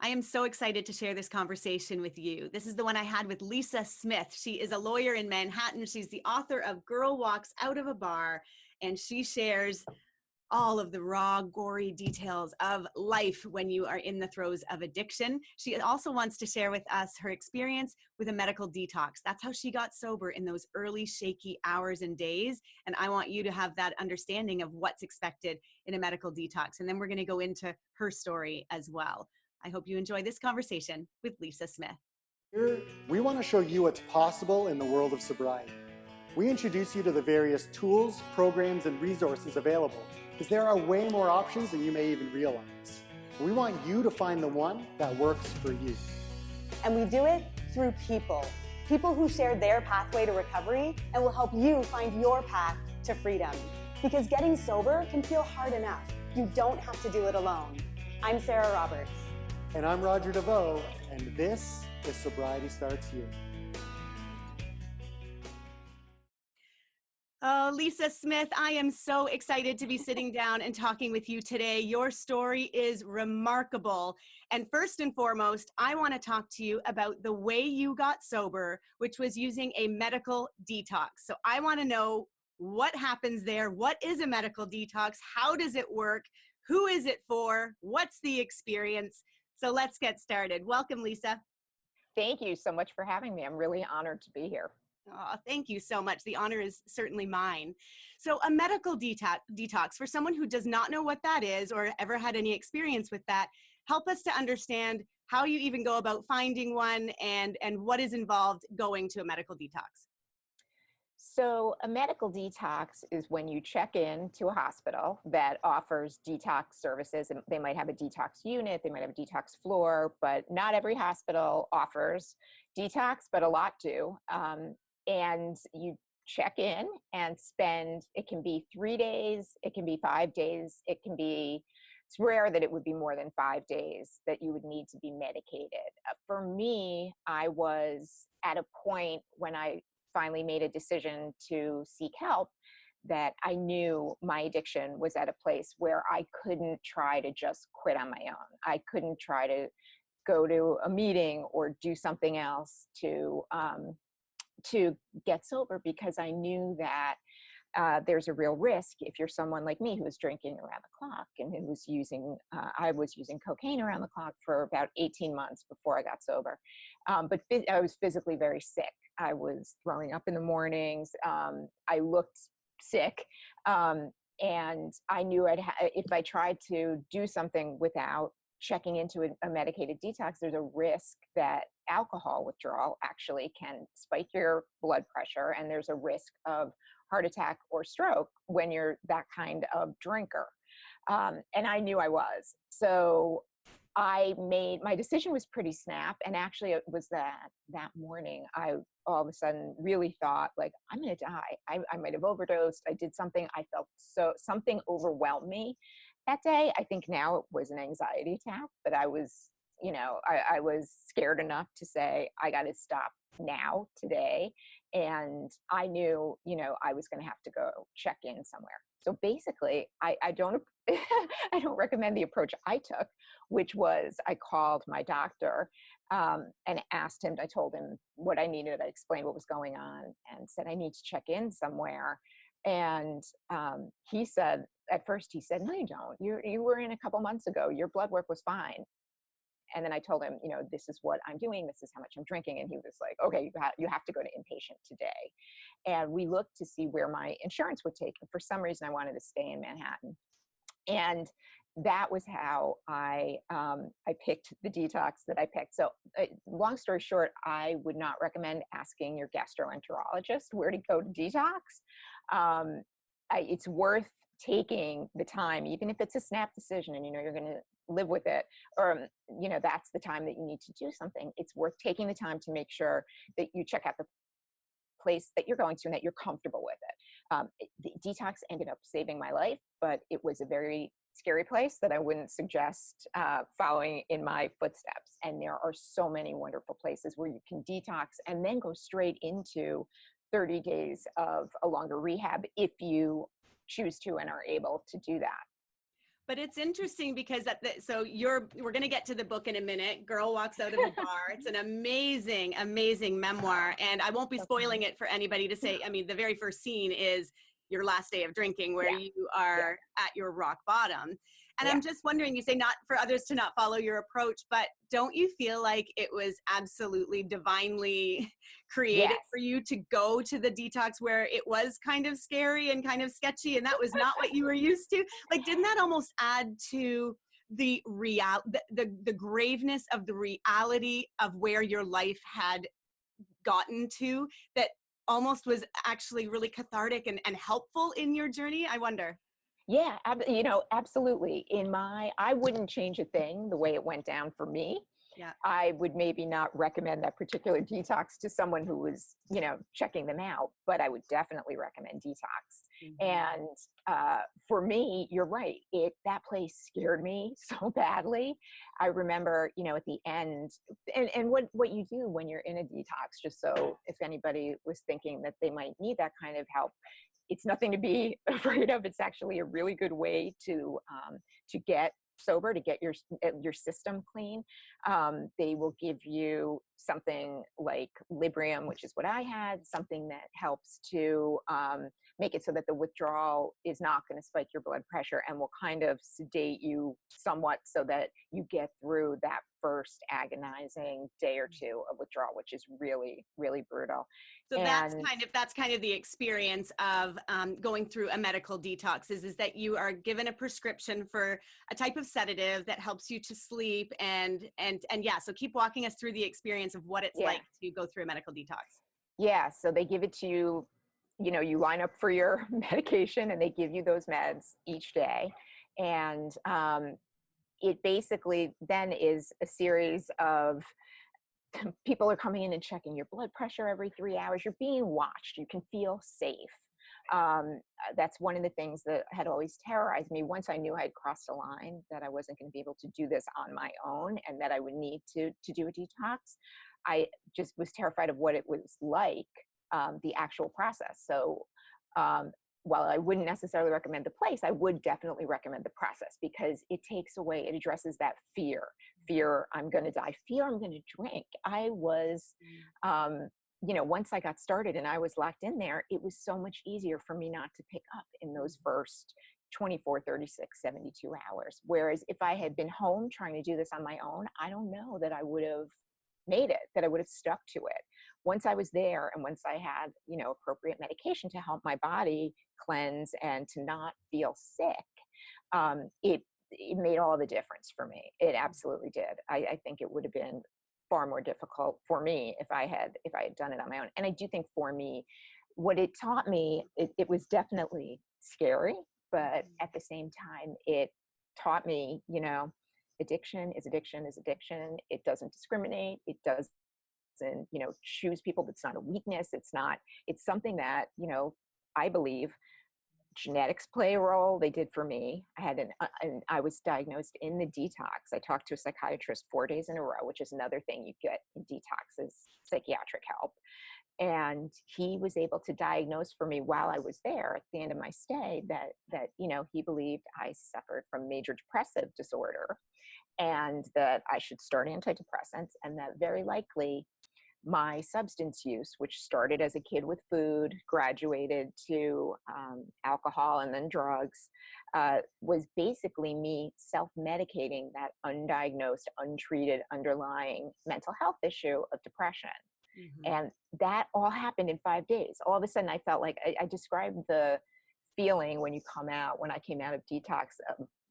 I am so excited to share this conversation with you. This is the one I had with Lisa Smith. She is a lawyer in Manhattan. She's the author of Girl Walks Out of a Bar, and she shares all of the raw, gory details of life when you are in the throes of addiction. She also wants to share with us her experience with a medical detox. That's how she got sober in those early, shaky hours and days. And I want you to have that understanding of what's expected in a medical detox. And then we're going to go into her story as well. I hope you enjoy this conversation with Lisa Smith. Here, we want to show you what's possible in the world of sobriety. We introduce you to the various tools, programs, and resources available, because there are way more options than you may even realize. We want you to find the one that works for you. And we do it through people who share their pathway to recovery and will help you find your path to freedom. Because getting sober can feel hard enough. You don't have to do it alone. I'm Sarah Roberts. And I'm Roger DeVoe, and this is Sobriety Starts Here. Oh, Lisa Smith, I am so excited to be sitting down and talking with you today. Your story is remarkable. And first and foremost, I want to talk to you about the way you got sober, which was using a medical detox. So I want to know what happens there. What is a medical detox? How does it work? Who is it for? What's the experience? So let's get started. Welcome, Lisa. Thank you so much for having me. I'm really honored to be here. Oh, thank you so much. The honor is certainly mine. So a medical detox, for someone who does not know what that is or ever had any experience with that, help us to understand how you even go about finding one and what is involved going to a medical detox. So a medical detox is when you check in to a hospital that offers detox services. And they might have a detox unit, they might have a detox floor, but not every hospital offers detox, but a lot do. And you check in and spend, it can be 3 days, it can be 5 days, it's rare that it would be more than 5 days that you would need to be medicated. For me, I was at a point when I finally made a decision to seek help that I knew my addiction was at a place where I couldn't try to just quit on my own. I couldn't try to go to a meeting or do something else to get sober, because I knew that there's a real risk if you're someone like me who was drinking around the clock and who was I was using cocaine around the clock for about 18 months before I got sober. But I was physically very sick. I was throwing up in the mornings. I looked sick. And I knew if I tried to do something without checking into a medicated detox, there's a risk that alcohol withdrawal actually can spike your blood pressure, and there's a risk of heart attack or stroke when you're that kind of drinker. And I knew I was. So my decision was pretty snap. And actually it was that morning, I all of a sudden really thought, like, I'm going to die. I might have overdosed. I did something. I felt something overwhelmed me that day. I think now it was an anxiety attack, but I was scared enough to say, I got to stop now, today. And I knew, I was going to have to go check in somewhere. So basically, I don't I don't recommend the approach I took, which was I called my doctor and asked him. I told him what I needed. I explained what was going on and said, I need to check in somewhere. And he said, at first he said, no, you don't. You were in a couple months ago. Your blood work was fine. And then I told him, this is what I'm doing. This is how much I'm drinking. And he was like, okay, you have to go to inpatient today. And we looked to see where my insurance would take. And for some reason, I wanted to stay in Manhattan. And that was how I picked the detox that I picked. So long story short, I would not recommend asking your gastroenterologist where to go to detox. It's worth taking the time, even if it's a snap decision and you're going to live with it, or that's the time that you need to do something. It's worth taking the time to make sure that you check out the place that you're going to and that you're comfortable with it. The detox ended up saving my life, but it was a very scary place that I wouldn't suggest following in my footsteps. And there are so many wonderful places where you can detox and then go straight into 30 days of a longer rehab if you choose to and are able to do that. But it's interesting because we're going to get to the book in a minute. Girl Walks Out of a Bar. It's an amazing, amazing memoir. And I won't be spoiling it for anybody to say, I mean, the very first scene is your last day of drinking where you are at your rock bottom. And I'm just wondering, you say not for others to not follow your approach, but don't you feel like it was absolutely divinely created for you to go to the detox where it was kind of scary and kind of sketchy and that was not what you were used to? Like, didn't that almost add to the graveness of the reality of where your life had gotten to, that almost was actually really cathartic and helpful in your journey? I wonder. Yeah, absolutely. I wouldn't change a thing the way it went down for me. Yeah. I would maybe not recommend that particular detox to someone who was, checking them out, but I would definitely recommend detox. Mm-hmm. And for me, you're right. That place scared me so badly. I remember, at the end, and what you do when you're in a detox, just so if anybody was thinking that they might need that kind of help, it's nothing to be afraid of. It's actually a really good way to get sober, to get your system clean. They will give you something like Librium, which is what I had, something that helps to make it so that the withdrawal is not going to spike your blood pressure and will kind of sedate you somewhat so that you get through that first agonizing day or two of withdrawal, which is really, really brutal. So that's kind of the experience of going through a medical detox is that you are given a prescription for a type of sedative that helps you to sleep and yeah. So keep walking us through the experience of what it's like to go through a medical detox. Yeah. So they give it to you, you line up for your medication and they give you those meds each day. And it basically then is a series of people are coming in and checking your blood pressure every 3 hours. You're being watched. You can feel safe. That's one of the things that had always terrorized me. Once I knew I had crossed a line, that I wasn't going to be able to do this on my own and that I would need to do a detox, I just was terrified of what it was like, the actual process. So while I wouldn't necessarily recommend the place, I would definitely recommend the process because it addresses that fear, I'm going to die, fear I'm going to drink. I was, once I got started and I was locked in there, it was so much easier for me not to pick up in those first 24, 36, 72 hours. Whereas if I had been home trying to do this on my own, I don't know that I would have made it, that I would have stuck to it. Once I was there and once I had, appropriate medication to help my body cleanse and to not feel sick, it made all the difference for me. It absolutely did. I think it would have been far more difficult for me if I had done it on my own. And I do think for me, what it taught me, it was definitely scary, but at the same time, it taught me, addiction is addiction is addiction. It doesn't discriminate. It doesn't, choose people. It's not a weakness. It's something that, I believe genetics play a role. They did for me. I was diagnosed in the detox. I talked to a psychiatrist 4 days in a row, which is another thing you get in detox is psychiatric help. And he was able to diagnose for me while I was there at the end of my stay that he believed I suffered from major depressive disorder and that I should start antidepressants and that very likely my substance use, which started as a kid with food, graduated to alcohol and then drugs, was basically me self-medicating that undiagnosed, untreated, underlying mental health issue of depression. Mm-hmm. And that all happened in 5 days. All of a sudden, I felt like I described the feeling when I came out of detox,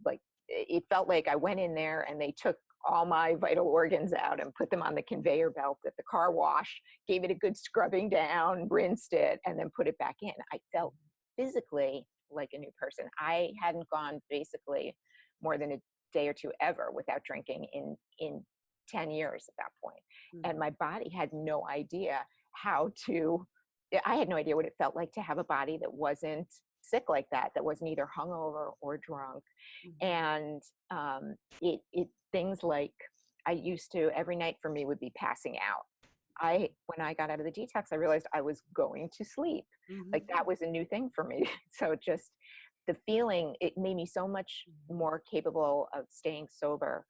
like it felt like I went in there and they took all my vital organs out and put them on the conveyor belt at the car wash, gave it a good scrubbing down, rinsed it, and then put it back in. I felt physically like a new person. I hadn't gone basically more than a day or two ever without drinking in 10 years at that point. Mm-hmm. And my body had no idea I had no idea what it felt like to have a body that wasn't sick like that wasn't either hungover or drunk. Mm-hmm. And things like I used to, every night for me would be passing out. When I got out of the detox, I realized I was going to sleep. Mm-hmm. Like that was a new thing for me. So just the feeling, it made me so much more capable of staying sober,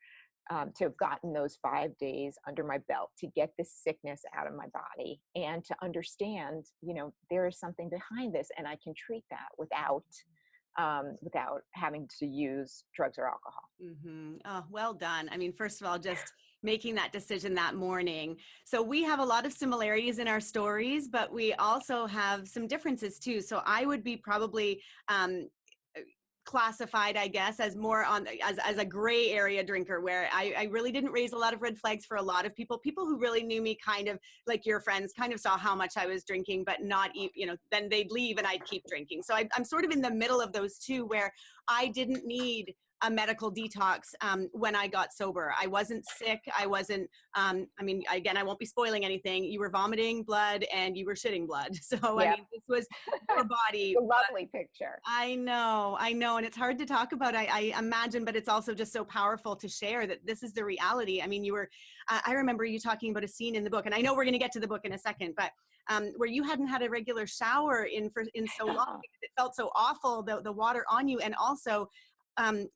to have gotten those 5 days under my belt, to get this sickness out of my body, and to understand, there is something behind this, and I can treat that without having to use drugs or alcohol. Mm-hmm. Oh, well done. I mean, first of all, just making that decision that morning. So we have a lot of similarities in our stories, but we also have some differences too. So I would be probably classified, I guess, as more on as a gray area drinker, where I really didn't raise a lot of red flags for a lot of people who really knew me, kind of like your friends, kind of saw how much I was drinking, but not, then they'd leave and I'd keep drinking. So I'm sort of in the middle of those two, where I didn't need a medical detox when I got sober. I wasn't sick. I wasn't, again, I won't be spoiling anything. You were vomiting blood and you were shitting blood. So, Yep. this was your body. A lovely picture. I know. And it's hard to talk about, I imagine, but it's also just so powerful to share that this is the reality. I mean, I remember you talking about a scene in the book, and I know we're going to get to the book in a second, but where you hadn't had a regular shower in so long, because it felt so awful, the water on you, and also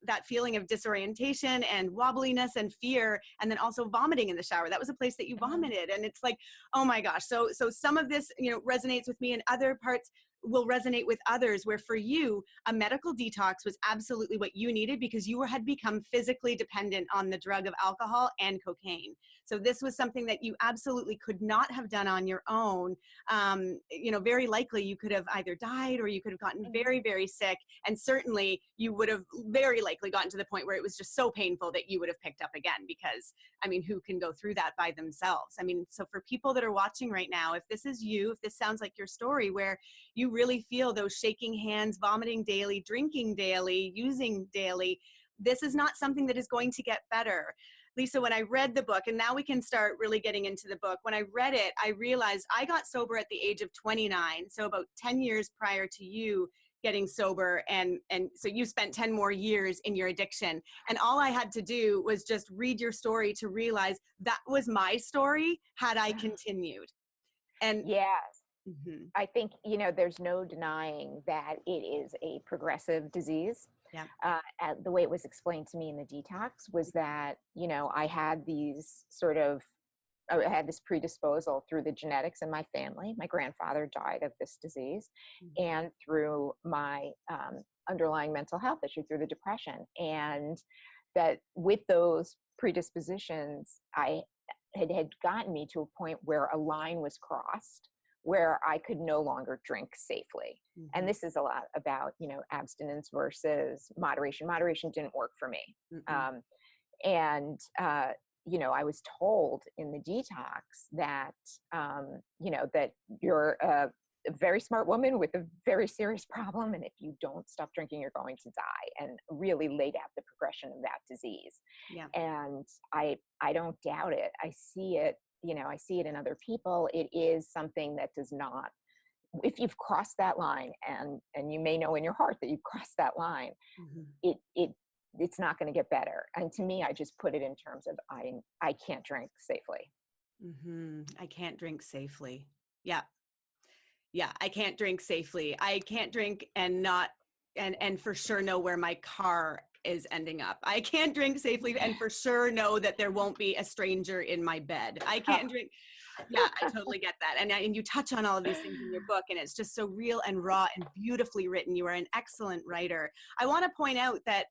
that feeling of disorientation and wobbliness and fear, and then also vomiting in the shower. That was a place that you vomited. And it's like, oh my gosh. So some of this, resonates with me, and other parts will resonate with others, where for you, a medical detox was absolutely what you needed, because you had become physically dependent on the drug of alcohol and cocaine. So this was something that you absolutely could not have done on your own. Very likely you could have either died, or you could have gotten very, very sick. And certainly you would have very likely gotten to the point where it was just so painful that you would have picked up again, because who can go through that by themselves? So for people that are watching right now, if this is you, if this sounds like your story, where you really feel those shaking hands, vomiting daily, drinking daily, using daily, this is not something that is going to get better. Lisa, when I read the book, and now we can start really getting into the book, when I read it, I realized I got sober at the age of 29, so about 10 years prior to you getting sober, and so you spent 10 more years in your addiction. And all I had to do was just read your story to realize that was my story had I continued. And yes. Mm-hmm. I think, there's no denying that it is a progressive disease. Yeah. The way it was explained to me in the detox was that, I had I had this predisposal through the genetics in my family. My grandfather died of this disease, and through my underlying mental health issue, through the depression. And that with those predispositions, I had gotten me to a point where a line was crossed, where I could no longer drink safely. Mm-hmm. And this is a lot about, abstinence versus moderation. Moderation didn't work for me. Mm-hmm. I was told in the detox that, that you're a very smart woman with a very serious problem, and if you don't stop drinking, you're going to die, and really laid out the progression of that disease. Yeah. And I don't doubt it. I see it. I see it in other people. It is something that does not, if you've crossed that line, and you may know in your heart that you've crossed that line, mm-hmm. It's not going to get better. And to me, I just put it in terms of, I can't drink safely. Mm-hmm. I can't drink safely. Yeah. Yeah. I can't drink safely. I can't drink and for sure know where my car is ending up. I can't drink safely and for sure know that there won't be a stranger in my bed. I can't drink. Yeah, I totally get that. And you touch on all of these things in your book, and it's just so real and raw and beautifully written. You are an excellent writer. I want to point out that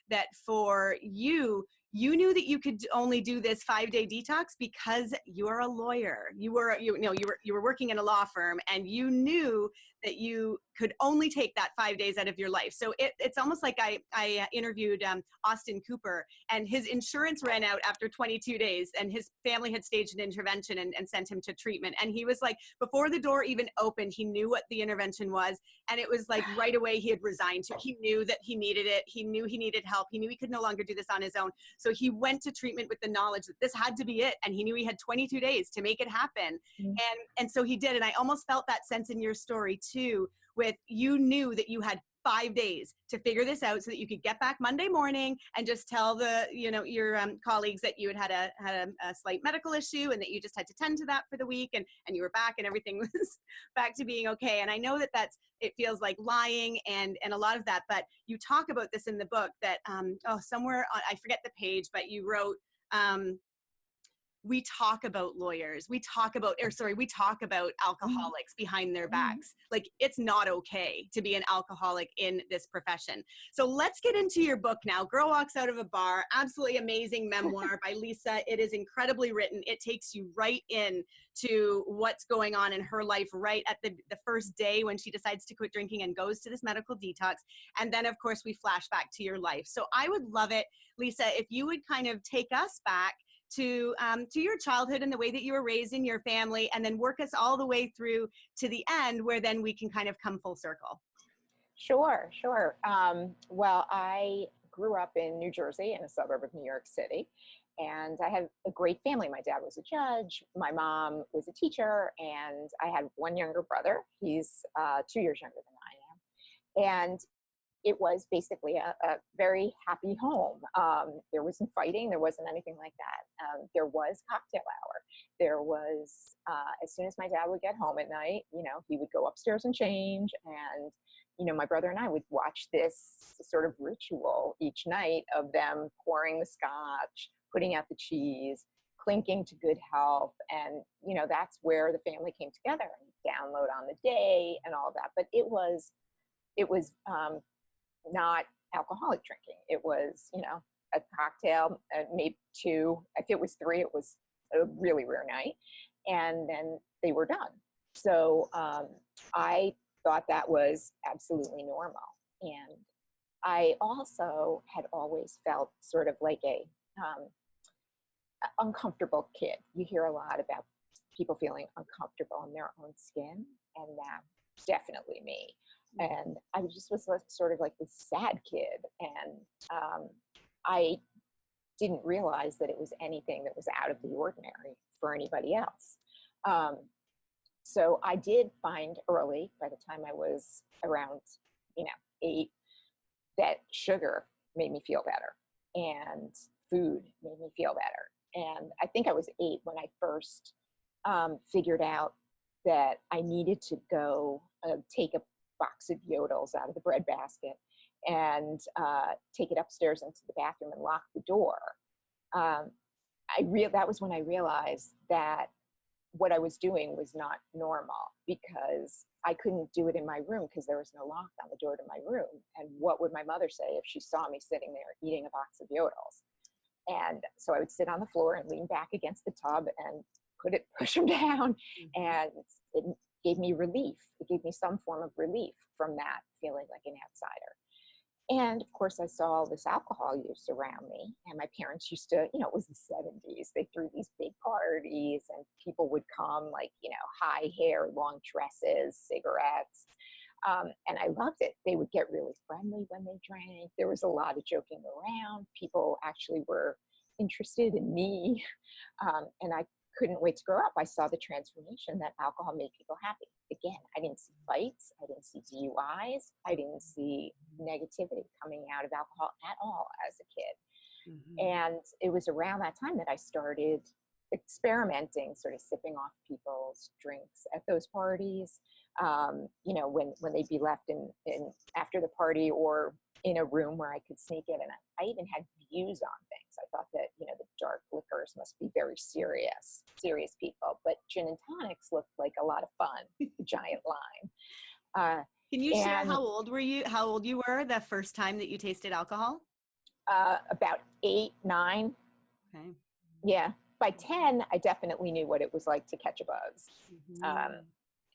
that for you knew that you could only do this 5-day detox because you're a lawyer. You were working in a law firm, and you knew that you could only take that 5 days out of your life. So it's almost like I interviewed Austin Cooper, and his insurance ran out after 22 days, and his family had staged an intervention and sent him to treatment. And he was like, before the door even opened, he knew what the intervention was. And it was like right away he had resigned. So he knew that he needed it. He knew he needed help. He knew he could no longer do this on his own. So he went to treatment with the knowledge that this had to be it. And he knew he had 22 days to make it happen. Mm-hmm. And so he did. And I almost felt that sense in your story too, with you knew that you had 5 days to figure this out so that you could get back Monday morning and just tell the, your colleagues that you had a slight medical issue and that you just had to tend to that for the week, and you were back and everything was back to being okay. And I know that it feels like lying and a lot of that, but you talk about this in the book that, somewhere, I forget the page, but you wrote, we talk about lawyers, we talk about alcoholics behind their backs. Like, it's not okay to be an alcoholic in this profession. So let's get into your book now. Girl Walks Out of a Bar, absolutely amazing memoir by Lisa. It is incredibly written. It takes you right in to what's going on in her life right at the first day when she decides to quit drinking and goes to this medical detox. And then, of course, we flash back to your life. So I would love it, Lisa, if you would kind of take us back to your childhood and the way that you were raised in your family, and then work us all the way through to the end, where then we can kind of come full circle. Sure. Well, I grew up in New Jersey, in a suburb of New York City, and I had a great family. My dad was a judge, my mom was a teacher, and I had one younger brother. He's 2 years younger than I am. And it was basically a very happy home. There wasn't fighting. There wasn't anything like that. There was cocktail hour. There was, as soon as my dad would get home at night, he would go upstairs and change. And, my brother and I would watch this sort of ritual each night of them pouring the scotch, putting out the cheese, clinking to good health. And, that's where the family came together and download on the day and all of that. But it was not alcoholic drinking. It was, a cocktail, maybe two. If it was three, it was a really rare night. And then they were done. So I thought that was absolutely normal. And I also had always felt sort of like a uncomfortable kid. You hear a lot about people feeling uncomfortable in their own skin, and that's definitely me. And I was sort of like this sad kid. And I didn't realize that it was anything that was out of the ordinary for anybody else. So I did find early, by the time I was around, 8, that sugar made me feel better and food made me feel better. And I think I was 8 when I first figured out that I needed to go take a box of yodels out of the bread basket and take it upstairs into the bathroom and lock the door. That was when I realized that what I was doing was not normal, because I couldn't do it in my room because there was no lock on the door to my room. And what would my mother say if she saw me sitting there eating a box of yodels? And so I would sit on the floor and lean back against the tub and push them down. And it gave me relief. It gave me some form of relief from that feeling like an outsider. And of course, I saw all this alcohol use around me, and my parents used to, it was the 70s. They threw these big parties, and people would come like, high hair, long dresses, cigarettes. And I loved it. They would get really friendly when they drank. There was a lot of joking around. People actually were interested in me. And I couldn't wait to grow up. I saw the transformation that alcohol made people happy. Again, I didn't see fights. I didn't see DUIs. I didn't see negativity coming out of alcohol at all as a kid. And it was around that time that I started experimenting, sort of sipping off people's drinks at those parties. When they'd be left in after the party or in a room where I could sneak in. And I even had views on things. I thought that, the dark liquors must be very serious people, but gin and tonics looked like a lot of fun, giant lime. Can you share how old you were the first time that you tasted alcohol? About 8, 9. Okay. Yeah. By 10, I definitely knew what it was like to catch a buzz.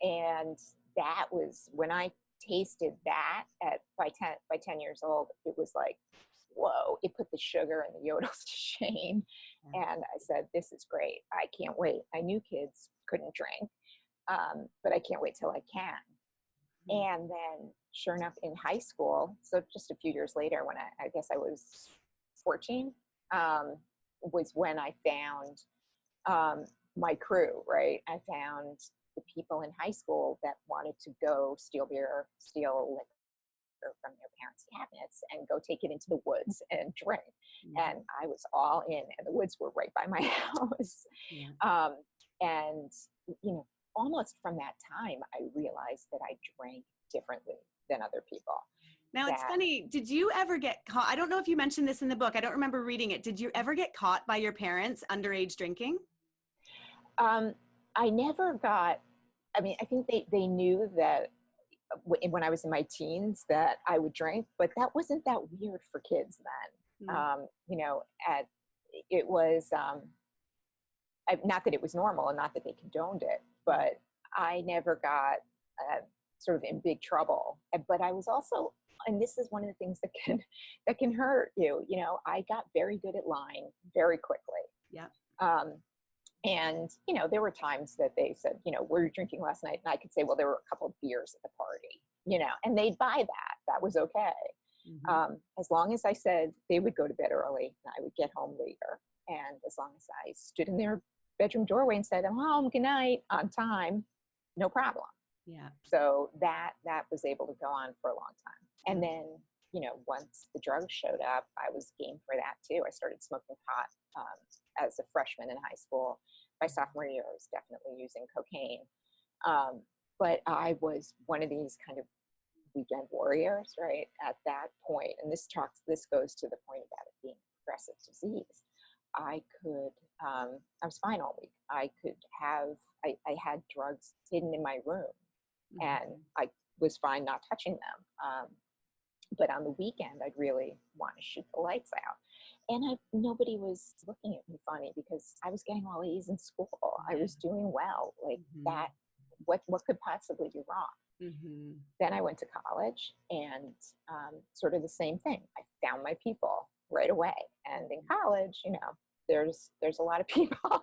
And that was when I tasted that by 10 years old. It was like, whoa, it put the sugar and the yodels to shame. And I said, this is great. I can't wait. I knew kids couldn't drink, but I can't wait till I can. And then sure enough, in high school, so just a few years later, when I guess I was 14, was when I found my crew, right? I found the people in high school that wanted to go steal beer, steal liquor, liquor from their parents' cabinets and go take it into the woods and drink. And I was all in, and the woods were right by my house. And, you know, almost from that time, I realized that I drank differently than other people. Now, it's funny. Did you ever get caught? I don't know if you mentioned this in the book. I don't remember reading it. Did you ever get caught by your parents underage drinking? I never got, I mean, I think they knew that when I was in my teens that I would drink, but that wasn't that weird for kids then. You know, it was, not that it was normal and not that they condoned it, but I never got sort of in big trouble. But I was also, and this is one of the things that can hurt you. You know, I got very good at lying very quickly. Yeah. And, you know, there were times that they said, you know, were you drinking last night? And I could say, well, there were a couple of beers at the party, you know, and they'd buy that. That was okay. As long as I said they would go to bed early and I would get home later. And as long as I stood in their bedroom doorway and said, I'm home, good night, on time, no problem. Yeah. So that was able to go on for a long time. And then, you know, once the drugs showed up, I was game for that too. I started smoking pot as a freshman in high school. By sophomore year, I was definitely using cocaine. But I was one of these kind of weekend warriors, right? At that point, and this goes to the point about it being a progressive disease. I was fine all week. I had drugs hidden in my room, and I was fine not touching them. But on the weekend, I'd really want to shoot the lights out. And nobody was looking at me funny because I was getting all A's in school. I was doing well. Like that, what could possibly be wrong? Then I went to college and sort of the same thing. I found my people right away. And in college, you know, there's a lot of people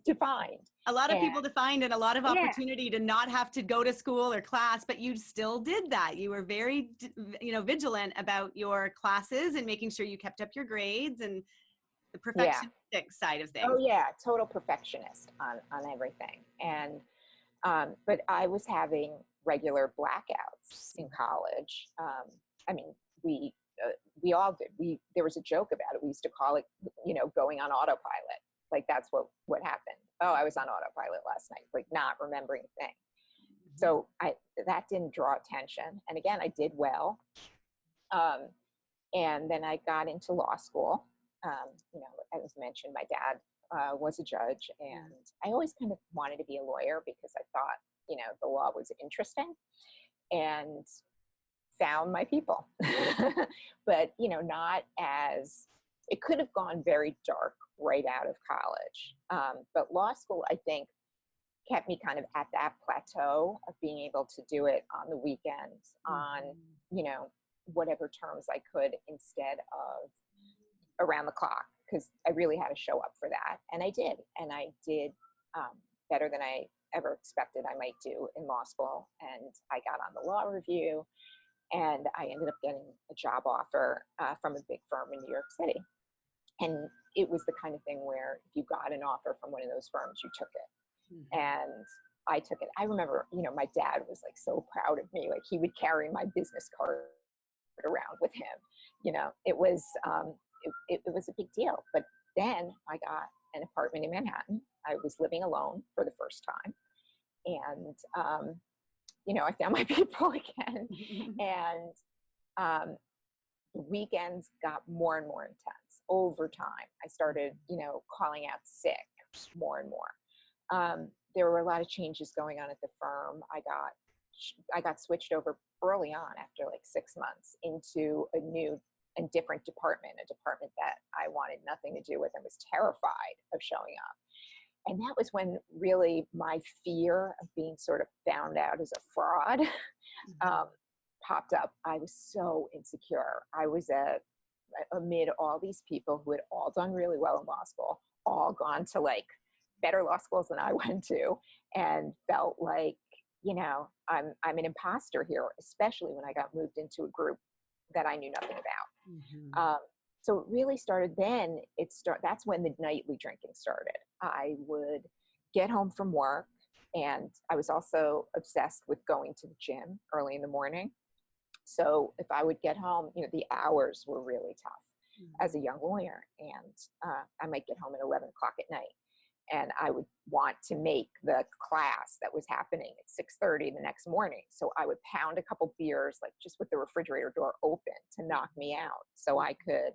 to find. A lot of people to find and a lot of opportunity to not have to go to school or class, but you still did that. You were very, you know, vigilant about your classes and making sure you kept up your grades and the perfectionistic side of things. Oh yeah, total perfectionist on everything. And, but I was having regular blackouts in college. I mean, we all did. There was a joke about it. We used to call it, you know, going on autopilot. Like that's what happened. Oh, I was on autopilot last night, like not remembering a thing. So that didn't draw attention. And again, I did well. And then I got into law school. You know, as mentioned, my dad was a judge, and I always kind of wanted to be a lawyer because I thought, you know, the law was interesting, and found my people. But, you know, it could have gone very dark right out of college. But law school, I think, kept me kind of at that plateau of being able to do it on the weekends on, you know, whatever terms I could instead of around the clock, because I really had to show up for that. And I did. And I did better than I ever expected I might do in law school. And I got on the law review, and I ended up getting a job offer from a big firm in New York City. And it was the kind of thing where if you got an offer from one of those firms, you took it. And I took it. I remember, you know, my dad was like so proud of me. Like he would carry my business card around with him. You know, it was a big deal. But then I got an apartment in Manhattan. I was living alone for the first time. And, you know, I found my people again. And the weekends got more and more intense over time. I started, you know, calling out sick more and more. There were a lot of changes going on at the firm. I got switched over early on after like 6 months into a new and different department, a department that I wanted nothing to do with and was terrified of showing up. And that was when really my fear of being sort of found out as a fraud popped up. I was so insecure. I was amid all these people who had all done really well in law school, all gone to like better law schools than I went to, and felt like, you know, I'm an imposter here, especially when I got moved into a group that I knew nothing about. So it really started then. That's when the nightly drinking started. I would get home from work, and I was also obsessed with going to the gym early in the morning. So if I would get home, the hours were really tough as a young lawyer, and I might get home at 11 o'clock at night, and I would want to make the class that was happening at 6:30 the next morning. So I would pound a couple beers, like just with the refrigerator door open to knock me out so I could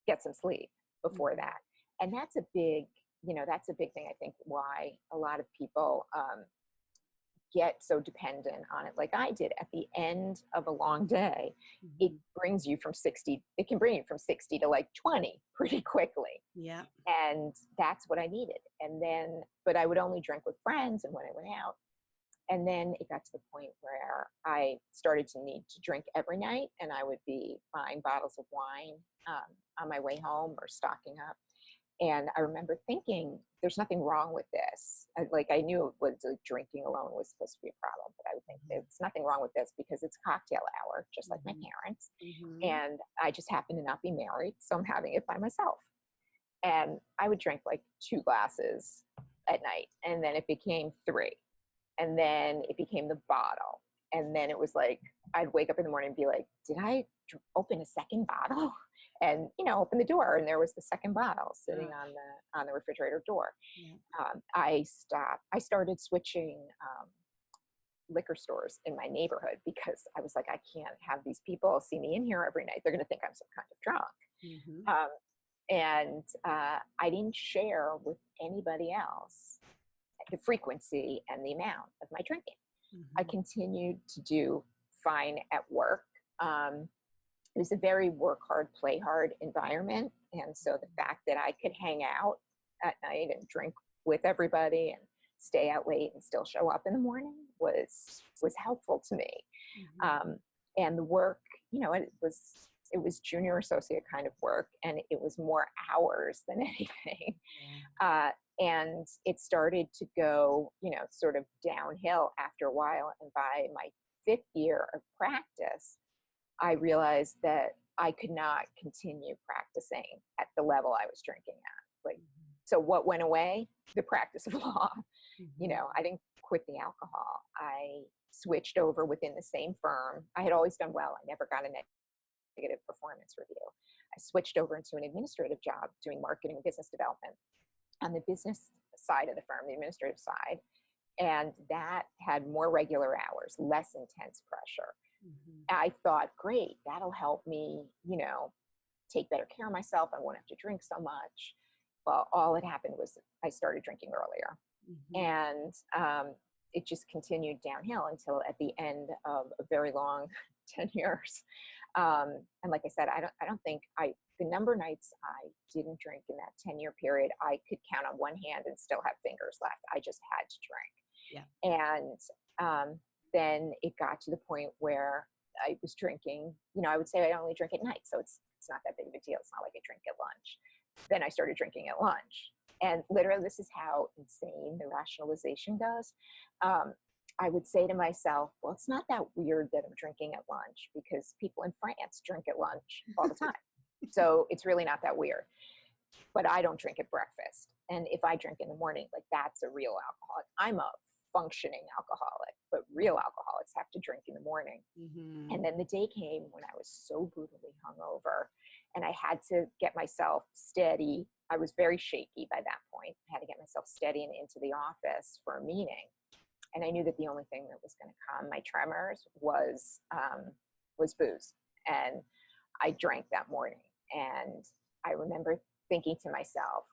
get some sleep before that. And that's a big thing, I think, why a lot of people get so dependent on it, like I did. At the end of a long day, it can bring you from 60 to like 20 pretty quickly. Yeah. And that's what I needed. And then, but I would only drink with friends and when I went out. And then it got to the point where I started to need to drink every night, and I would be buying bottles of wine on my way home or stocking up. And I remember thinking, there's nothing wrong with this. I knew it was drinking alone was supposed to be a problem, but I would think there's nothing wrong with this because it's cocktail hour, just like my parents. And I just happen to not be married, so I'm having it by myself. And I would drink like 2 glasses at night, and then it became 3, and then it became the bottle. And then it was like, I'd wake up in the morning and be like, did I open a second bottle? And, open the door, and there was the second bottle sitting on the refrigerator door. I started switching liquor stores in my neighborhood because I was like, I can't have these people see me in here every night. They're going to think I'm some kind of drunk. And I didn't share with anybody else the frequency and the amount of my drinking. I continued to do fine at work. It was a very work hard, play hard environment. And so the fact that I could hang out at night and drink with everybody and stay out late and still show up in the morning was helpful to me. And the work, it was junior associate kind of work, and it was more hours than anything. And it started to go, sort of downhill after a while. And by my 5th year of practice, I realized that I could not continue practicing at the level I was drinking at. So what went away? The practice of law. I didn't quit the alcohol. I switched over within the same firm. I had always done well. I never got a negative performance review. I switched over into an administrative job doing marketing and business development on the business side of the firm, the administrative side. And that had more regular hours, less intense pressure. I thought, great, that'll help me, take better care of myself. I won't have to drink so much. Well, all that happened was I started drinking earlier. And it just continued downhill until at the end of a very long 10 years. And like I said, I don't think the number of nights I didn't drink in that 10-year period, I could count on one hand and still have fingers left. I just had to drink. And then it got to the point where I was drinking, I would say I only drink at night. So it's not that big of a deal. It's not like I drink at lunch. Then I started drinking at lunch. And literally, this is how insane the rationalization goes. I would say to myself, well, it's not that weird that I'm drinking at lunch because people in France drink at lunch all the time. So it's really not that weird. But I don't drink at breakfast. And if I drink in the morning, that's a real alcoholic. I'm a functioning alcoholic, but real alcoholics have to drink in the morning. And then the day came when I was so brutally hungover and I had to get myself steady. I was very shaky by that point. I had to get myself steady and into the office for a meeting. And I knew that the only thing that was going to calm my tremors was booze. And I drank that morning. And I remember thinking to myself,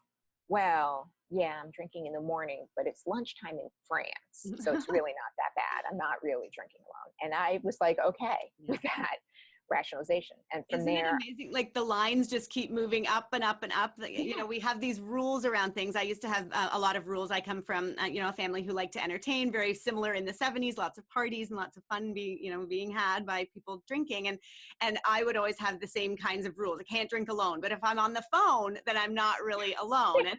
well, yeah, I'm drinking in the morning, but it's lunchtime in France. So it's really not that bad. I'm not really drinking alone. And I was like, okay with that rationalization. And from Isn't there, it amazing? Like the lines just keep moving up and up and up. We have these rules around things. I used to have a lot of rules. I come from, a family who liked to entertain, very similar in the 70s, lots of parties and lots of fun being had by people drinking. And I would always have the same kinds of rules. I can't drink alone, but if I'm on the phone, then I'm not really alone. And,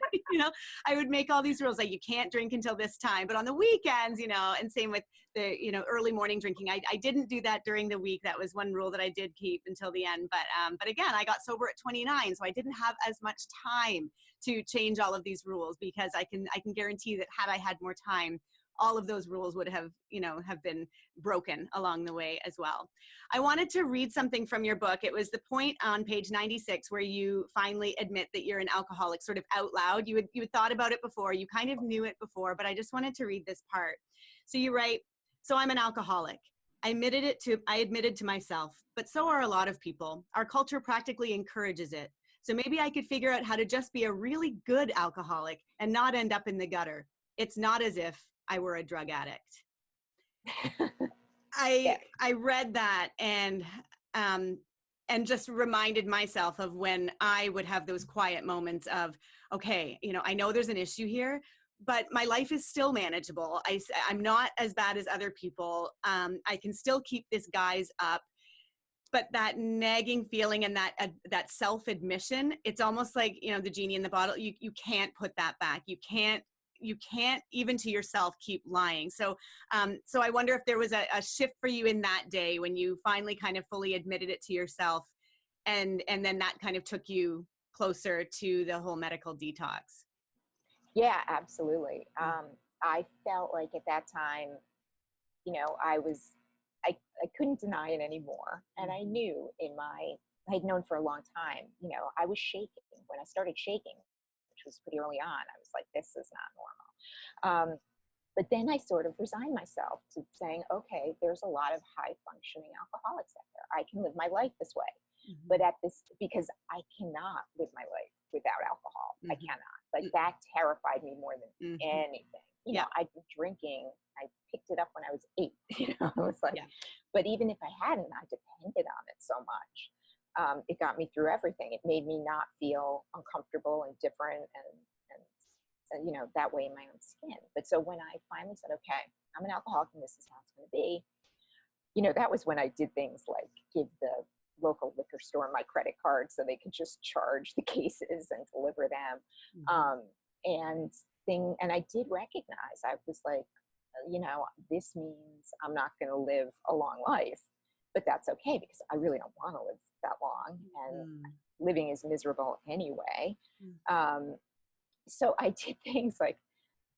I would make all these rules like you can't drink until this time, but on the weekends, and same with the, early morning drinking. I didn't do that during the week. That was one rule that I did keep until the end. But again, I got sober at 29, so I didn't have as much time to change all of these rules because I can guarantee that had I had more time, all of those rules would have, have been broken along the way as well. I wanted to read something from your book. It was the point on page 96 where you finally admit that you're an alcoholic, sort of out loud. You had thought about it before, you kind of knew it before, but I just wanted to read this part. So you write, "So I'm an alcoholic. I admitted to myself, but so are a lot of people. Our culture practically encourages it. So maybe I could figure out how to just be a really good alcoholic and not end up in the gutter. It's not as if I were a drug addict." I read that and just reminded myself of when I would have those quiet moments of, okay, I know there's an issue here, but my life is still manageable. I'm not as bad as other people. I can still keep this guise up. But that nagging feeling and that self-admission, it's almost like, the genie in the bottle. You can't put that back. You can't even to yourself keep lying. So I wonder if there was a shift for you in that day when you finally kind of fully admitted it to yourself, and then that kind of took you closer to the whole medical detox. Yeah, absolutely. I felt like at that time, I couldn't deny it anymore. And I knew I had known for a long time, I was shaking. When I started shaking, which was pretty early on, I was like, this is not normal. But then I sort of resigned myself to saying, okay, there's a lot of high functioning alcoholics out there. I can live my life this way. Mm-hmm. But because I cannot live my life without alcohol. Mm-hmm. I cannot. Like that terrified me more than anything. I'd been drinking. I picked it up when I was 8. I was like, but even if I hadn't, I depended on it so much. It got me through everything. It made me not feel uncomfortable and different and that way in my own skin. But so when I finally said, okay, I'm an alcoholic and this is how it's going to be, that was when I did things like give the local liquor store my credit card so they could just charge the cases and deliver them. Mm-hmm. And I did recognize, I was like, this means I'm not going to live a long life, but that's okay because I really don't want to live that long, and living is miserable anyway. So I did things like,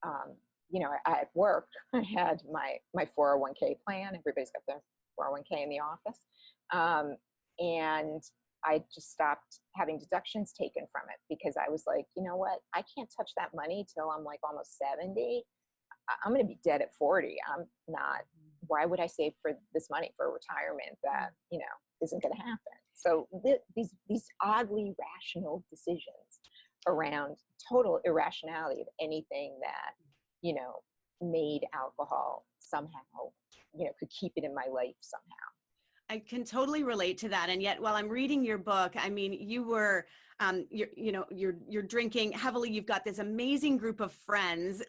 at work, I had my 401k plan. Everybody's got their 401k in the office. And I just stopped having deductions taken from it because I was like, you know what? I can't touch that money till I'm like almost 70. I'm going to be dead at 40. I'm not, why would I save for this money for retirement that, isn't going to happen? So these oddly rational decisions around total irrationality of anything that, made alcohol somehow, could keep it in my life somehow. I can totally relate to that. And yet while I'm reading your book, I mean, you were, you're drinking heavily. You've got this amazing group of friends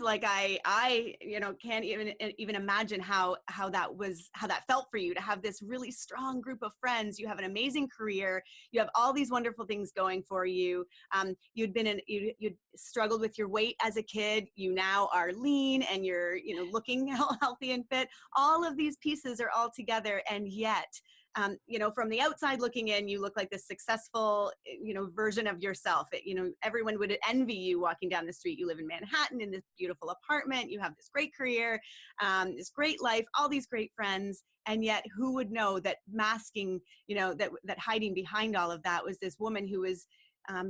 like I can't even imagine how that felt for you to have this really strong group of friends. You have an amazing career. You have all these wonderful things going for you. You'd struggled with your weight as a kid. You now are lean and you're, looking healthy and fit. All of these pieces are all together. And yet, from the outside looking in, you look like this successful, version of yourself. Everyone would envy you walking down the street. You live in Manhattan in this beautiful apartment. You have this great career, this great life, all these great friends. And yet who would know that masking, that hiding behind all of that was this woman who was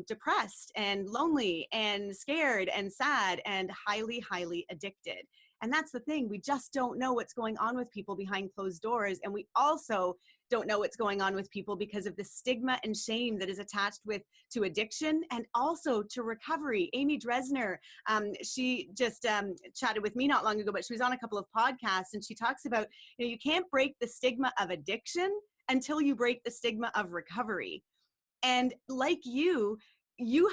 depressed and lonely and scared and sad and highly, highly addicted. And that's the thing. We just don't know what's going on with people behind closed doors. And we also don't know what's going on with people because of the stigma and shame that is attached to addiction and also to recovery. Amy Dresner, she just chatted with me not long ago, but she was on a couple of podcasts and she talks about, you can't break the stigma of addiction until you break the stigma of recovery. And like you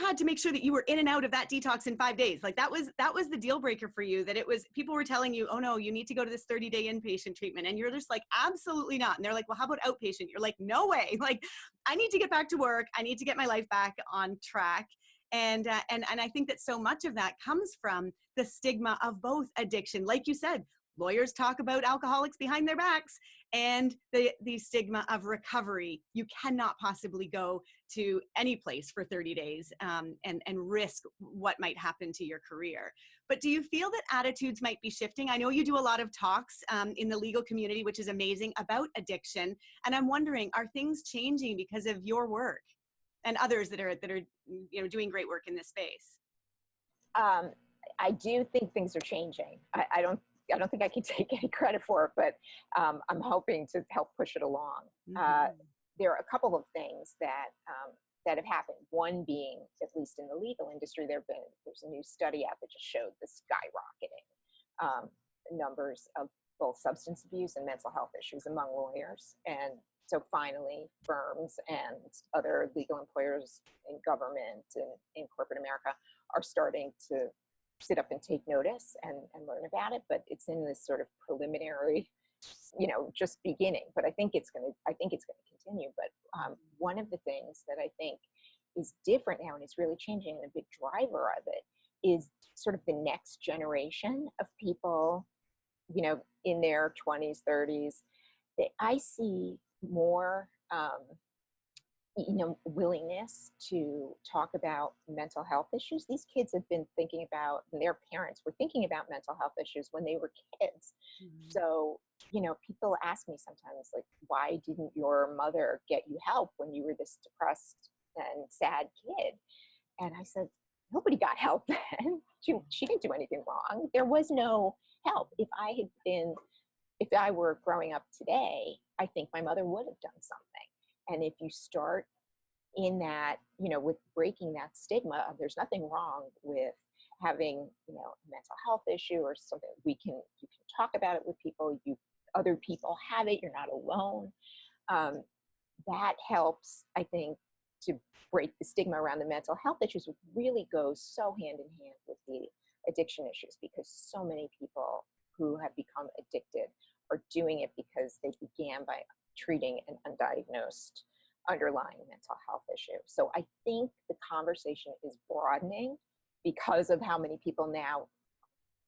had to make sure that you were in and out of that detox in 5 days. Like that was the deal breaker for you, that it was, people were telling you, oh no, you need to go to this 30-day inpatient treatment. And you're just like, absolutely not. And they're like, well, how about outpatient? You're like, no way. Like, I need to get back to work. I need to get my life back on track. And I think that so much of that comes from the stigma of both addiction. Like you said, lawyers talk about alcoholics behind their backs, and the stigma of recovery. You cannot possibly go to any place for 30 days and risk what might happen to your career. But do you feel that attitudes might be shifting? I know you do a lot of talks in the legal community, which is amazing, about addiction. And I'm wondering, are things changing because of your work and others that are doing great work in this space? I do think things are changing. I don't think I can take any credit for it, but I'm hoping to help push it along. There are a couple of things that have happened. One being, at least in the legal industry, there's a new study out that just showed the skyrocketing numbers of both substance abuse and mental health issues among lawyers. And so finally, firms and other legal employers in government and in corporate America are starting to sit up and take notice and learn about it. But it's in this sort of preliminary, just beginning. But I think it's going to continue. But one of the things that I think is different now, and it's really changing, and a big driver of it, is sort of the next generation of people, in their 20s, 30s. I see more, willingness to talk about mental health issues. These kids have been thinking about, and their parents were thinking about mental health issues when they were kids. So, people ask me sometimes, like, why didn't your mother get you help when you were this depressed and sad kid? And I said, nobody got help then. She didn't do anything wrong. There was no help. If I were growing up today, I think my mother would have done something. And if you start in that, with breaking that stigma of there's nothing wrong with having, a mental health issue or something, you can talk about it with people. Other people have it. You're not alone. That helps, I think, to break the stigma around the mental health issues, which really goes so hand in hand with the addiction issues, because so many people who have become addicted are doing it because they began by treating an undiagnosed underlying mental health issue. So I think the conversation is broadening because of how many people now,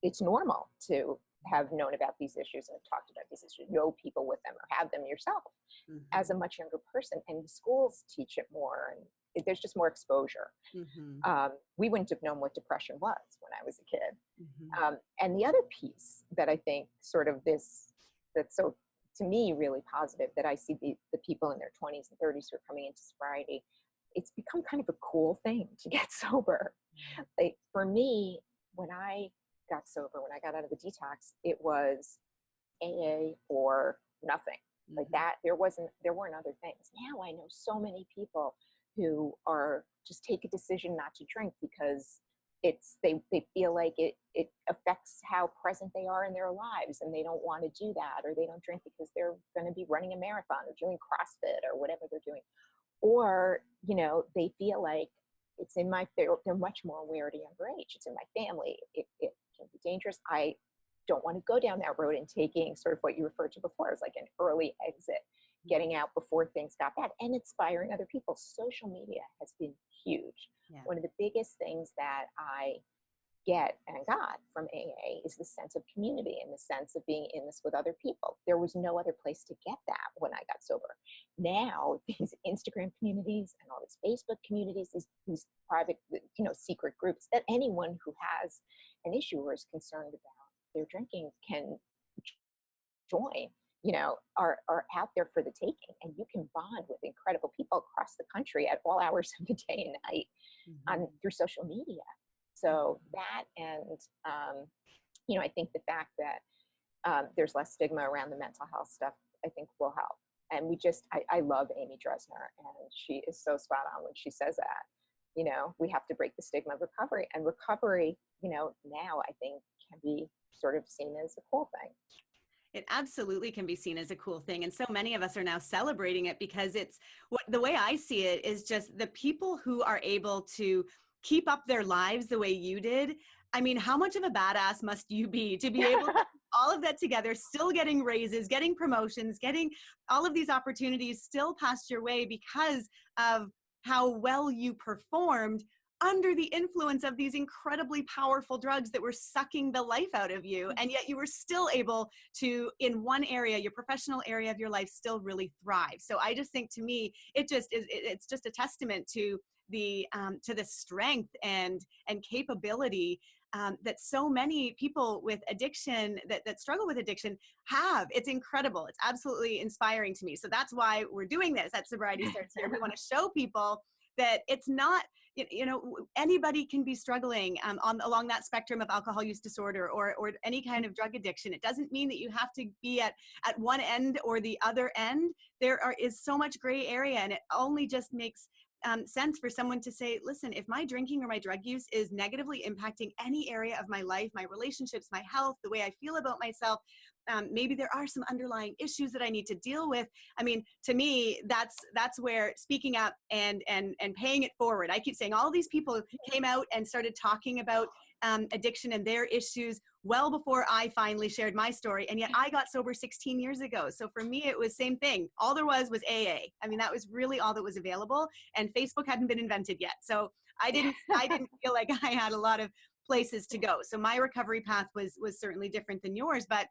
it's normal to have known about these issues and have talked about these issues, know people with them or have them yourself as a much younger person. And the schools teach it more, and there's just more exposure. We wouldn't have known what depression was when I was a kid. And the other piece that I think sort of that's so, to me, really positive, that I see the people in their 20s and 30s who are coming into sobriety, it's become kind of a cool thing to get sober. Like, for me, when I got sober, when I got out of the detox, it was AA or nothing. Like that, there weren't other things. Now I know so many people who are just take a decision not to drink because they feel like it affects how present they are in their lives, and they don't want to do that, or they don't drink because they're going to be running a marathon or doing CrossFit or whatever they're doing, or they feel like it's in they're much more aware at a younger age. It's in my family. It can be dangerous. I don't want to go down that road, and taking sort of what you referred to before as like an early exit, getting out before things got bad, and inspiring other people. Social media has been huge. Yeah. One of the biggest things that I get and got from AA is the sense of community and the sense of being in this with other people. There was no other place to get that when I got sober. Now, these Instagram communities and all these Facebook communities, these private, secret groups that anyone who has an issue or is concerned about their drinking can join, are out there for the taking. And you can bond with incredible people across the country at all hours of the day and night through social media. So that, and, I think the fact that there's less stigma around the mental health stuff, I think will help. And I love Amy Dresner, and she is so spot on when she says that, we have to break the stigma of recovery, and recovery, now I think can be sort of seen as a cool thing. It absolutely can be seen as a cool thing. And so many of us are now celebrating it, because the way I see it is just the people who are able to keep up their lives the way you did. I mean, how much of a badass must you be to be able to do all of that together, still getting raises, getting promotions, getting all of these opportunities still passed your way because of how well you performed under the influence of these incredibly powerful drugs that were sucking the life out of you. And yet you were still able to, in one area, your professional area of your life, still really thrive. So I just think, to me, it's just a testament to the strength and capability that so many people with addiction, that struggle with addiction, have. It's incredible. It's absolutely inspiring to me. So that's why we're doing this at Sobriety Starts Here. We want to show people that it's not, anybody can be struggling along that spectrum of alcohol use disorder or any kind of drug addiction. It doesn't mean that you have to be at one end or the other end. Is so much gray area, and it only just makes sense for someone to say, listen, if my drinking or my drug use is negatively impacting any area of my life, my relationships, my health, the way I feel about myself, maybe there are some underlying issues that I need to deal with. I mean, to me, that's where speaking up and paying it forward. I keep saying all these people came out and started talking about addiction and their issues well before I finally shared my story. And yet I got sober 16 years ago. So for me, it was same thing. All there was AA. I mean, that was really all that was available. And Facebook hadn't been invented yet. So I didn't feel like I had a lot of places to go. So my recovery path was certainly different than yours, but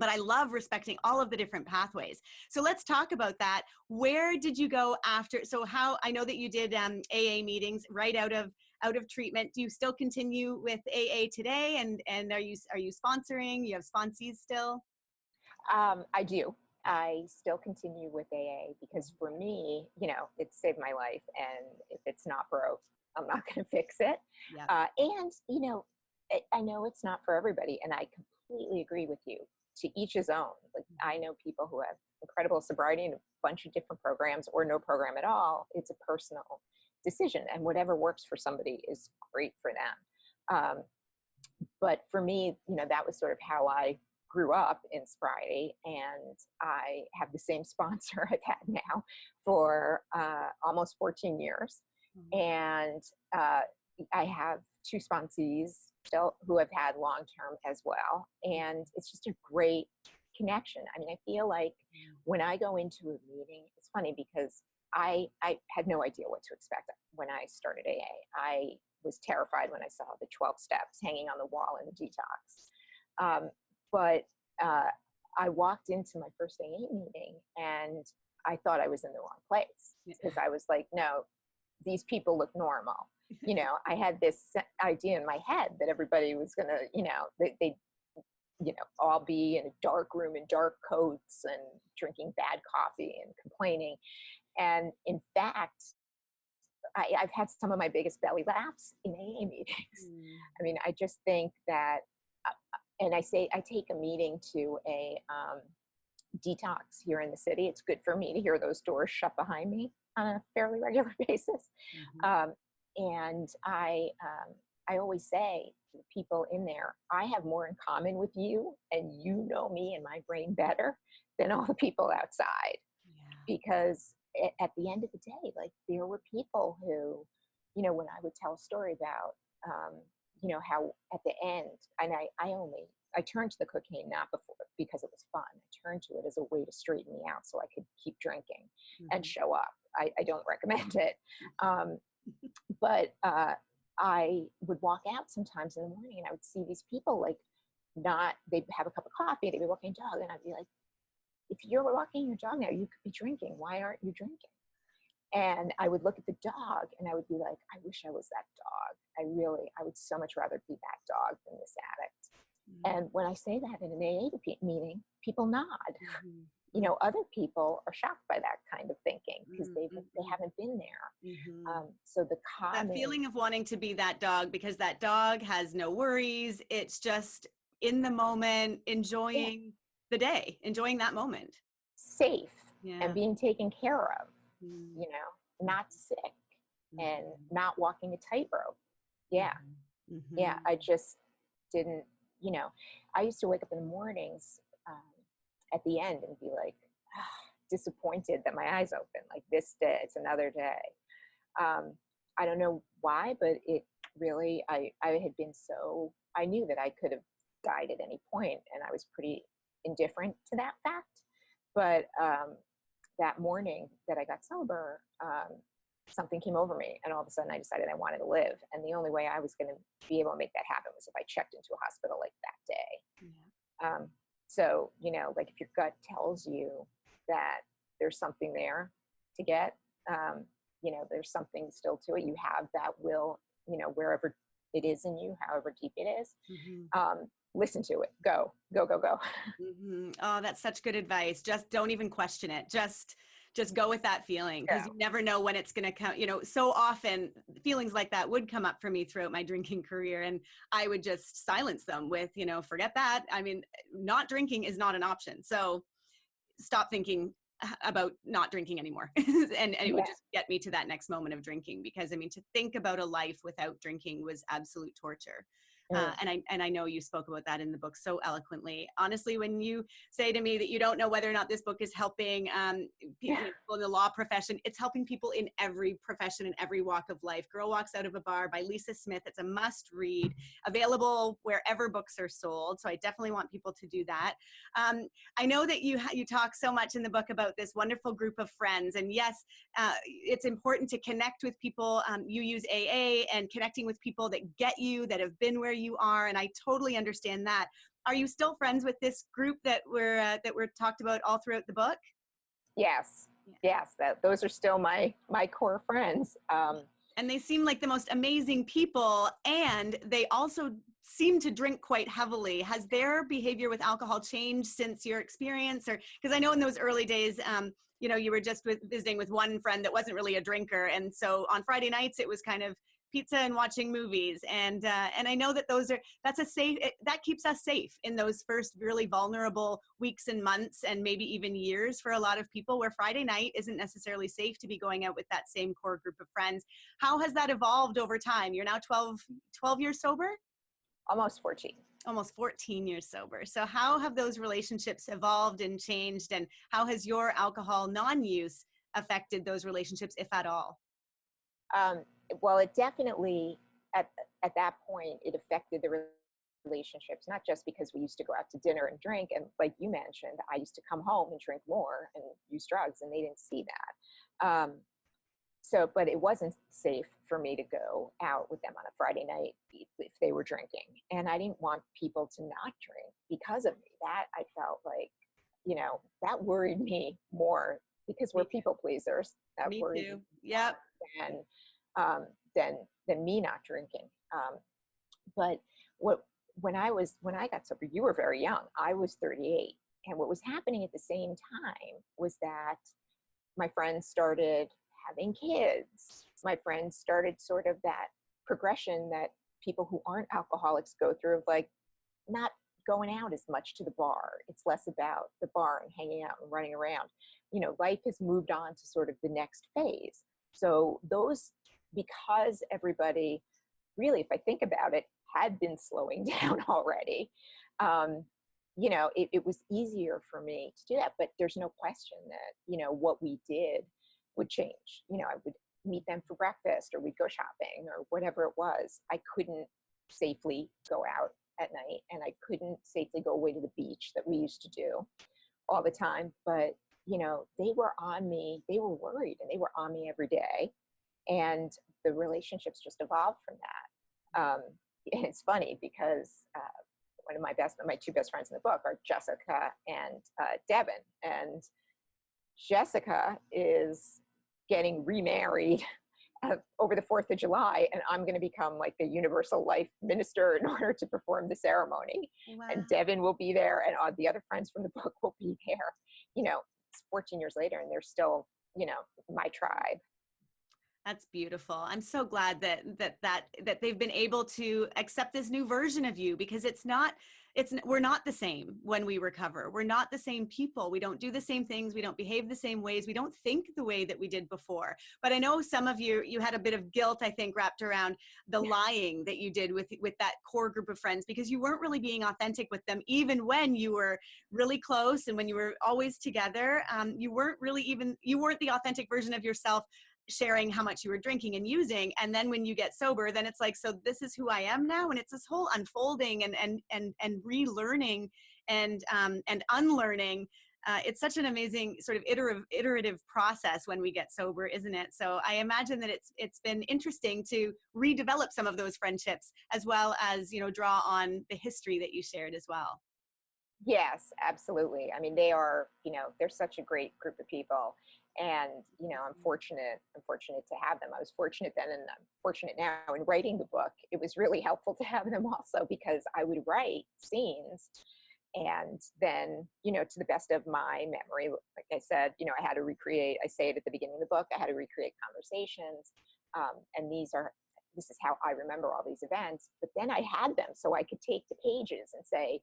I love respecting all of the different pathways. So let's talk about that. Where did you go after? So I know that you did AA meetings right out of treatment. Do you still continue with AA today? And are you sponsoring? You have sponsees still? I do. I still continue with AA because for me, it saved my life. And if it's not broke, I'm not going to fix it. Yeah. And, I know it's not for everybody. And I completely agree with you. To each his own. Like, I know people who have incredible sobriety and a bunch of different programs or no program at all. It's a personal decision, and whatever works for somebody is great for them. But for me, that was sort of how I grew up in sobriety, and I have the same sponsor I've had now for almost 14 years. And I have 2 sponsees still who have had long-term as well. And it's just a great connection. I mean, I feel like when I go into a meeting, it's funny because I had no idea what to expect when I started AA. I was terrified when I saw the 12 steps hanging on the wall in the Detox. But I walked into my first AA meeting and I thought I was in the wrong place because I was like, no, these people look normal. I had this idea in my head that everybody was going to, they'd all be in a dark room in dark coats and drinking bad coffee and complaining. And in fact, I've had some of my biggest belly laughs in AA meetings. I mean, I just think that, and I take a meeting to a Detox here in the city. It's good for me to hear those doors shut behind me on a fairly regular basis. And I always say to the people in there, I have more in common with you and you know me and my brain better than all the people outside. Because at the end of the day, like, there were people who, when I would tell a story about, how at the end, and I turned to the cocaine not because it was fun. I turned to it as a way to straighten me out so I could keep drinking and show up. I don't recommend it. But I would walk out sometimes in the morning and I would see these people they'd have a cup of coffee, they'd be walking a dog, and I'd be like, if you're walking your dog now, you could be drinking. Why aren't you drinking? And I would look at the dog and I would be like, I wish I was that dog. I would so much rather be that dog than this addict. And when I say that in an AA meeting, people nod. Other people are shocked by that kind of thinking because they haven't been there. So that feeling of wanting to be that dog, because that dog has no worries. It's just in the moment, enjoying the day, enjoying that moment. Safe and being taken care of, not sick and not walking a tightrope. Yeah. I just didn't, I used to wake up in the mornings at the end and be like, disappointed that my eyes open, like, this day, it's another day. I don't know why, but it really, I had been I knew that I could have died at any point, and I was pretty indifferent to that fact. But that morning that I got sober, something came over me, and all of a sudden I decided I wanted to live. And the only way I was going to be able to make that happen was if I checked into a hospital like that day. Yeah. So, you know, like if your gut tells you that there's something there to get, you know, there's something still to it. You have that will, you know, wherever it is in you, however deep it is, listen to it. Go. Oh, that's such good advice. Just don't even question it. Just go with that feeling, because you never know when it's going to come. You know, so often feelings like that would come up for me throughout my drinking career, and I would just silence them with, you know, forget that. I mean, not drinking is not an option. So stop thinking about not drinking anymore. and it would just get me to that next moment of drinking, because I mean, to think about a life without drinking was absolute torture. And I know you spoke about that in the book so eloquently. Honestly, when you say to me that you don't know whether or not this book is helping people in the law profession, it's helping people in every profession, in every walk of life. Girl Walks Out of a Bar by Lisa Smith. It's a must read, available wherever books are sold. So I definitely want people to do that. I know that you talk so much in the book about this wonderful group of friends. And yes, it's important to connect with people. You use AA and connecting with people that get you, that have been where you are, and I totally understand that. Are you still friends with this group that we're talked about all throughout the book? Yes. Those are still my core friends. And they seem like the most amazing people, and they also seem to drink quite heavily. Has their behavior with alcohol changed since your experience? Or because I know in those early days, you know, you were just visiting with one friend that wasn't really a drinker, and so on Friday nights it was kind of pizza and watching movies. And I know that that keeps us safe in those first really vulnerable weeks and months, and maybe even years for a lot of people, where Friday night isn't necessarily safe to be going out with that same core group of friends. How has that evolved over time? You're now 12 years sober? Almost 14. Almost 14 years sober. So how have those relationships evolved and changed, and how has your alcohol non-use affected those relationships, if at all? Well, it definitely, at that point, it affected the relationships, not just because we used to go out to dinner and drink. And like you mentioned, I used to come home and drink more and use drugs, and they didn't see that. But it wasn't safe for me to go out with them on a Friday night if they were drinking. And I didn't want people to not drink because of me. That I felt like, you know, that worried me more, because we're people pleasers. That Me worried too. me Yep. than me not drinking. But when I got sober, you were very young. I was 38. And what was happening at the same time was that my friends started having kids. My friends started sort of that progression that people who aren't alcoholics go through, of like not going out as much to the bar. It's less about the bar and hanging out and running around. You know, life has moved on to sort of the next phase. So because everybody really, if I think about it, had been slowing down already, you know, it was easier for me to do that. But there's no question that, you know, what we did would change. You know, I would meet them for breakfast, or we'd go shopping, or whatever it was. I couldn't safely go out at night, and I couldn't safely go away to the beach that we used to do all the time. But, you know, they were on me, they were worried, and they were on me every day. And the relationships just evolved from that. And it's funny because my two best friends in the book are Jessica and Devin. And Jessica is getting remarried over the 4th of July, and I'm going to become like the universal life minister in order to perform the ceremony. Wow. And Devin will be there, and all the other friends from the book will be there. You know, it's 14 years later, and they're still, you know, my tribe. That's beautiful. I'm so glad that they've been able to accept this new version of you, because we're not the same when we recover. We're not the same people. We don't do the same things. We don't behave the same ways. We don't think the way that we did before. But I know some of you had a bit of guilt, I think, wrapped around the lying that you did with that core group of friends, because you weren't really being authentic with them, even when you were really close and when you were always together. You weren't the authentic version of yourself, sharing how much you were drinking and using. And then when you get sober, then it's like, so this is who I am now. And it's this whole unfolding and relearning and unlearning it's such an amazing sort of iterative process when we get sober, isn't it? So I imagine that it's been interesting to redevelop some of those friendships, as well as, you know, draw on the history that you shared as well. Yes, absolutely. I mean, they are, you know, they're such a great group of people. And, you know, I'm fortunate to have them. I was fortunate then and I'm fortunate now in writing the book. It was really helpful to have them also because I would write scenes and then, you know, to the best of my memory, like I said, you know, I had to recreate, I say it at the beginning of the book, I had to recreate conversations. And this is how I remember all these events. But then I had them so I could take the pages and say,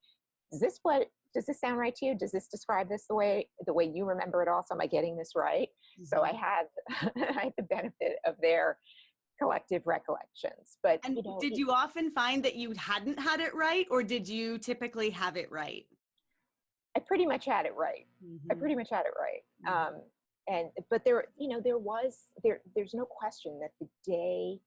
does this sound right to you? Does this describe this the way you remember it also? Am I getting this right? Mm-hmm. So I had I had the benefit of their collective recollections. But and you know, did you often find that you hadn't had it right, or did you typically have it right? I pretty much had it right. Mm-hmm. I pretty much had it right. Mm-hmm. But there's no question that the day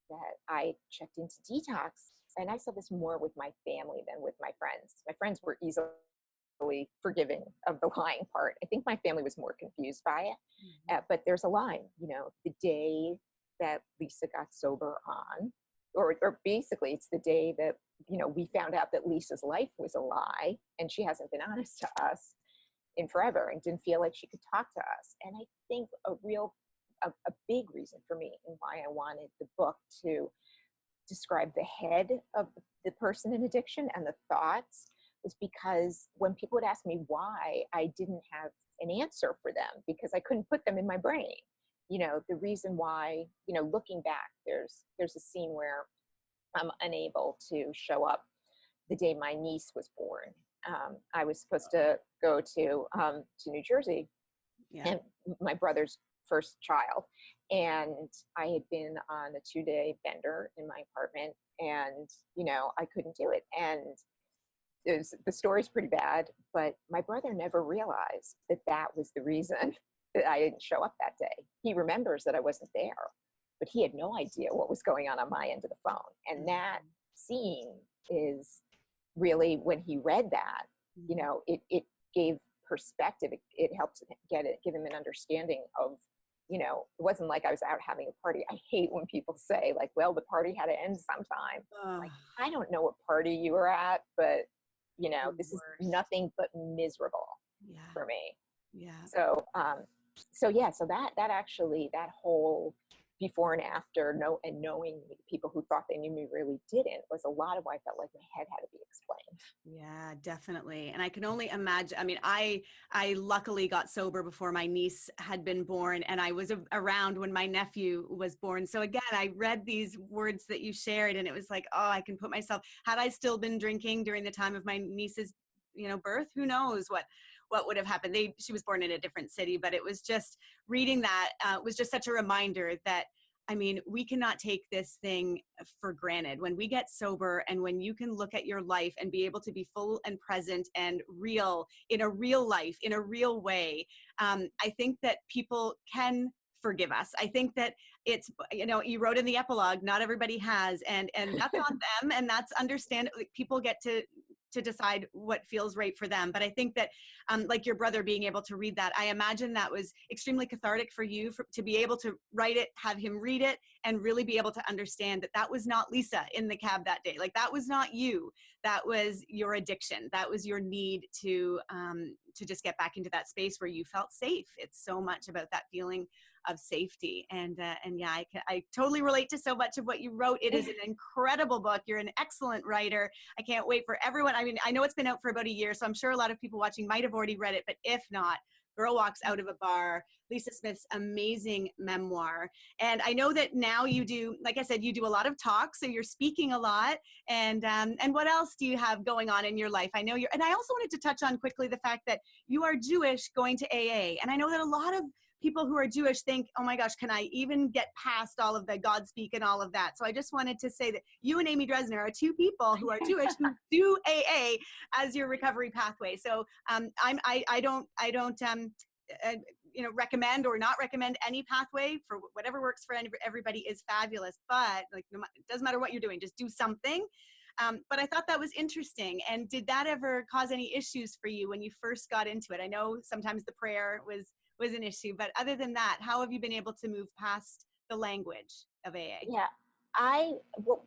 that I checked into Detox, and I saw this more with my family than with my friends. My friends were easily forgiving of the lying part. I think my family was more confused by it. Mm-hmm. But there's a line, you know, the day that Lisa got sober on, or basically it's the day that, you know, we found out that Lisa's life was a lie and she hasn't been honest to us in forever and didn't feel like she could talk to us. And I think a big reason for me and why I wanted the book to describe the head of the person in addiction and the thoughts was because when people would ask me why, I didn't have an answer for them because I couldn't put them in my brain. You know, the reason why, you know, looking back, there's a scene where I'm unable to show up the day my niece was born. I was supposed to go to New Jersey, yeah, and my brother's first child. And I had been on a 2-day bender in my apartment and, you know, I couldn't do it. And the story's pretty bad, but my brother never realized that that was the reason that I didn't show up that day. He remembers that I wasn't there, but he had no idea what was going on my end of the phone. And that scene is really, when he read that, you know, it gave perspective. It helped give him an understanding of, you know, it wasn't like I was out having a party. I hate when people say like, well, the party had to end sometime. Like, I don't know what party you were at, but you know, this is nothing but miserable for me. Yeah. So that whole before and after, knowing people who thought they knew me really didn't, was a lot of why I felt like my head had to be explained. Yeah, definitely. And I can only imagine, I mean, I luckily got sober before my niece had been born, and I was around when my nephew was born. So again, I read these words that you shared and it was like, oh, I can put myself, had I still been drinking during the time of my niece's, you know, birth, who knows what would have happened. She was born in a different city, but it was just reading that was just such a reminder that, I mean, we cannot take this thing for granted. When we get sober and when you can look at your life and be able to be full and present and real in a real life, in a real way, I think that people can forgive us. I think that it's, you know, you wrote in the epilogue, not everybody has, and that's on them, and that's understandable. People get to decide what feels right for them. But I think that like your brother being able to read that, I imagine that was extremely cathartic for you to be able to write it, have him read it, and really be able to understand that that was not Lisa in the cab that day. Like, that was not you. That was your addiction. That was your need to just get back into that space where you felt safe. It's so much about that feeling of safety. And yeah, I totally relate to so much of what you wrote. It is an incredible book. You're an excellent writer. I can't wait for everyone. I mean, I know it's been out for about a year, so I'm sure a lot of people watching might have already read it, but if not, Girl Walks Out of a Bar, Lisa Smith's amazing memoir. And I know that now you do, like I said, you do a lot of talks, so you're speaking a lot. And what else do you have going on in your life? I know and I also wanted to touch on quickly the fact that you are Jewish going to AA. And I know that a lot of people who are Jewish think, oh my gosh, can I even get past all of the Godspeak and all of that? So I just wanted to say that you and Amy Dresner are two people who are Jewish who do AA as your recovery pathway. So I don't you know, recommend or not recommend any pathway. For whatever works for everybody is fabulous. But like, it doesn't matter what you're doing, just do something. But I thought that was interesting. And did that ever cause any issues for you when you first got into it? I know sometimes the prayer was an issue, but other than that, how have you been able to move past the language of AA? Yeah,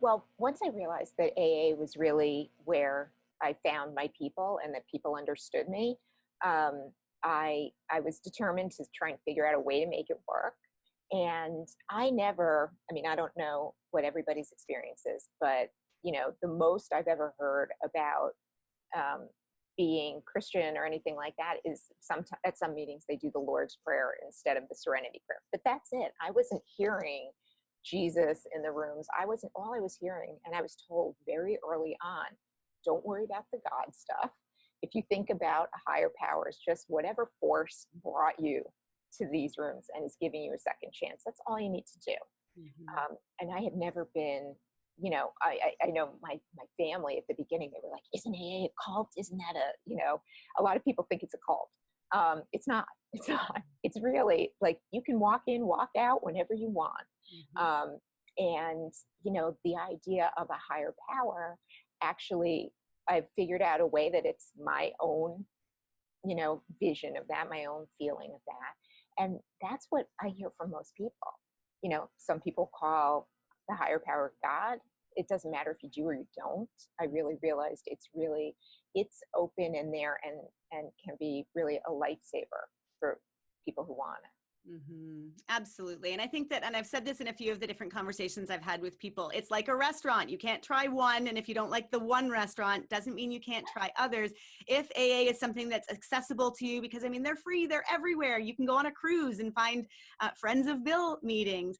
well, once I realized that AA was really where I found my people and that people understood me, I was determined to try and figure out a way to make it work. And I mean, I don't know what everybody's experience is, but the most I've ever heard about being Christian or anything like that is at some meetings they do the Lord's Prayer instead of the Serenity Prayer. But that's it. I wasn't hearing Jesus in the rooms. All I was hearing, and I was told very early on, don't worry about the God stuff. If you think about a higher power, it's just whatever force brought you to these rooms and is giving you a second chance. That's all you need to do. Mm-hmm. And I had never been, I know my family at the beginning, they were like, isn't AA a cult? Isn't that a lot of people think it's a cult. It's not. It's really like you can walk in, walk out whenever you want. Mm-hmm. And, the idea of a higher power, actually, I've figured out a way that it's my own, vision of that, my own feeling of that. And that's what I hear from most people. Some people call the higher power God. It doesn't matter if you do or you don't. I really realized it's open in there and can be really a lifesaver for people who want it. Mm-hmm. Absolutely. And I think that, and I've said this in a few of the different conversations I've had with people, it's like a restaurant. You can't try one. And if you don't like the one restaurant, doesn't mean you can't try others. If AA is something that's accessible to you, because I mean, they're free, they're everywhere. You can go on a cruise and find Friends of Bill meetings.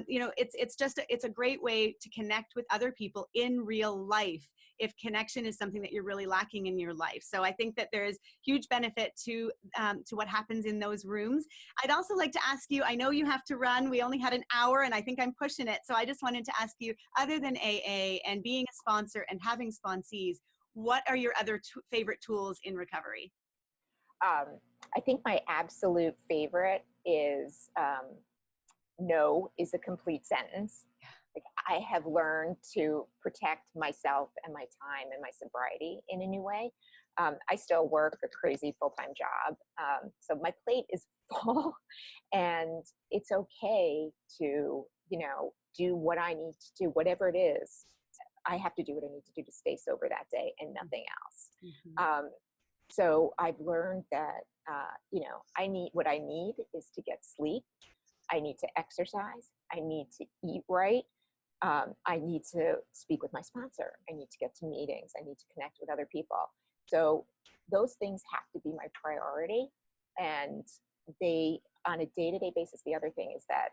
It's a great way to connect with other people in real life, if connection is something that you're really lacking in your life. So I think that there is huge benefit to what happens in those rooms. I'd also like to ask you, I know you have to run. We only had an hour and I think I'm pushing it. So I just wanted to ask you, other than AA and being a sponsor and having sponsees, what are your other favorite tools in recovery? I think my absolute favorite is no is a complete sentence. Like, I have learned to protect myself and my time and my sobriety in a new way. I still work a crazy full-time job. So my plate is full and it's okay to, do what I need to do, whatever it is. I have to do what I need to do to stay sober that day and nothing else. Mm-hmm. So I've learned that, what I need is to get sleep. I need to exercise. I need to eat right. I need to speak with my sponsor. I need to get to meetings. I need to connect with other people. So those things have to be my priority. And they, on a day-to-day basis, the other thing is that,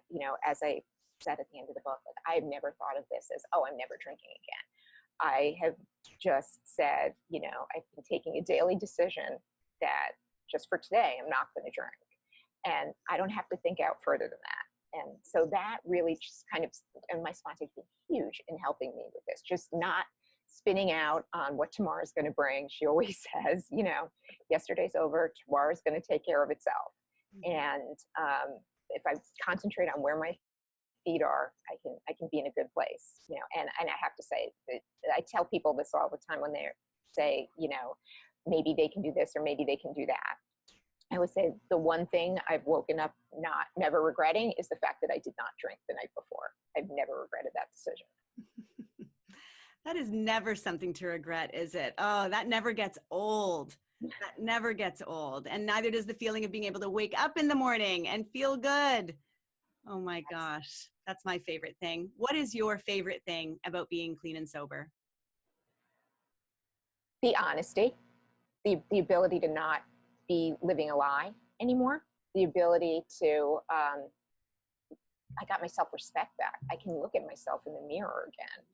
as I said at the end of the book, like, I've never thought of this as, oh, I'm never drinking again. I have just said, I've been taking a daily decision that just for today, I'm not going to drink. And I don't have to think out further than that. And so that really just kind of, and my sponsor has been huge in helping me with this, just not spinning out on what tomorrow's going to bring. She always says, yesterday's over, tomorrow's going to take care of itself. And if I concentrate on where my feet are, I can be in a good place, and I have to say, I tell people this all the time when they say, maybe they can do this or maybe they can do that. I would say the one thing I've woken up never regretting is the fact that I did not drink the night before. I've never regretted that decision. That is never something to regret, is it? Oh, that never gets old. That never gets old. And neither does the feeling of being able to wake up in the morning and feel good. Oh my gosh, that's my favorite thing. What is your favorite thing about being clean and sober? The honesty, the ability to not be living a lie anymore, the ability to, I got my self-respect back. I can look at myself in the mirror again.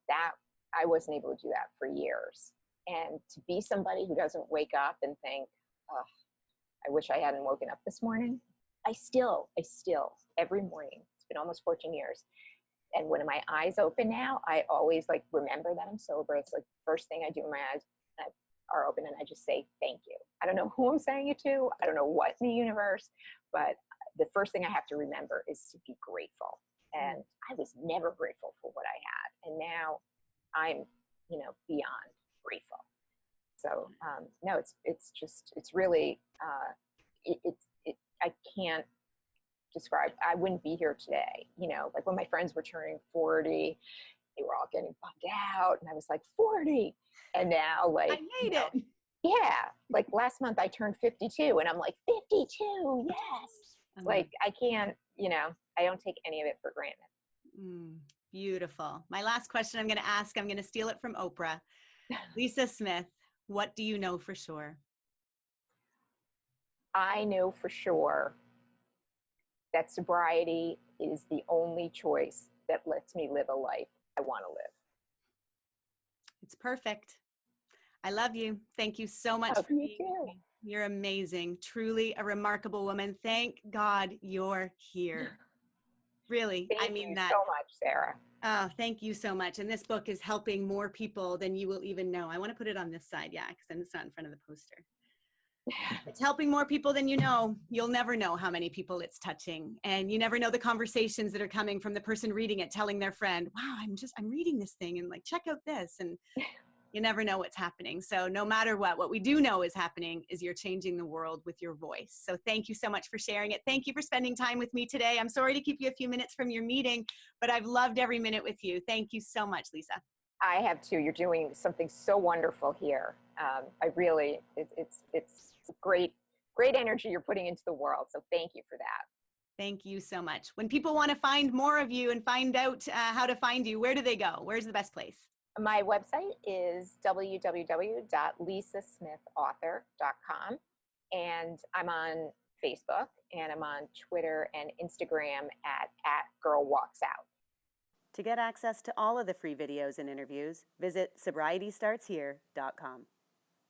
That I wasn't able to do that for years. And to be somebody who doesn't wake up and think, oh, I wish I hadn't woken up this morning. I still, every morning, it's been almost 14 years. And when my eyes open now, I always remember that I'm sober. It's like the first thing I do when my eyes are open, and I just say, thank you. I don't know who I'm saying it to. I don't know what in the universe, but the first thing I have to remember is to be grateful. And I was never grateful for what I had. And now I'm beyond grateful. So no, it's really, I can't describe, I wouldn't be here today. Like when my friends were turning 40, they were all getting bummed out. And I was like, 40. And now like, I made it. Yeah. Like last month I turned 52 and I'm like, 52. Yes. Like I can't, I don't take any of it for granted. Beautiful. My last question I'm going to ask, I'm going to steal it from Oprah. Lisa Smith, what do you know for sure? I know for sure that sobriety is the only choice that lets me live a life I want to live. It's perfect. I love you. Thank you so much for being with me. You're amazing. Truly a remarkable woman. Thank God you're here. Really. Thank you so much, Sarah. Oh, thank you so much. And this book is helping more people than you will even know. I want to put it on this side, because then it's not in front of the poster. It's helping more people than you know. You'll never know how many people it's touching. And you never know the conversations that are coming from the person reading it, telling their friend, wow, I'm reading this thing and like, check out this. And you never know what's happening. So no matter what we do know is happening is you're changing the world with your voice. So thank you so much for sharing it. Thank you for spending time with me today. I'm sorry to keep you a few minutes from your meeting, but I've loved every minute with you. Thank you so much, Lisa. I have too. You're doing something so wonderful here. I really, it's great energy you're putting into the world. So thank you for that. Thank you so much. When people want to find more of you and find out how to find you, where do they go? Where's the best place? My website is www.lisasmithauthor.com. And I'm on Facebook and I'm on Twitter and Instagram at @girlwalksout. To get access to all of the free videos and interviews, visit sobrietystartshere.com.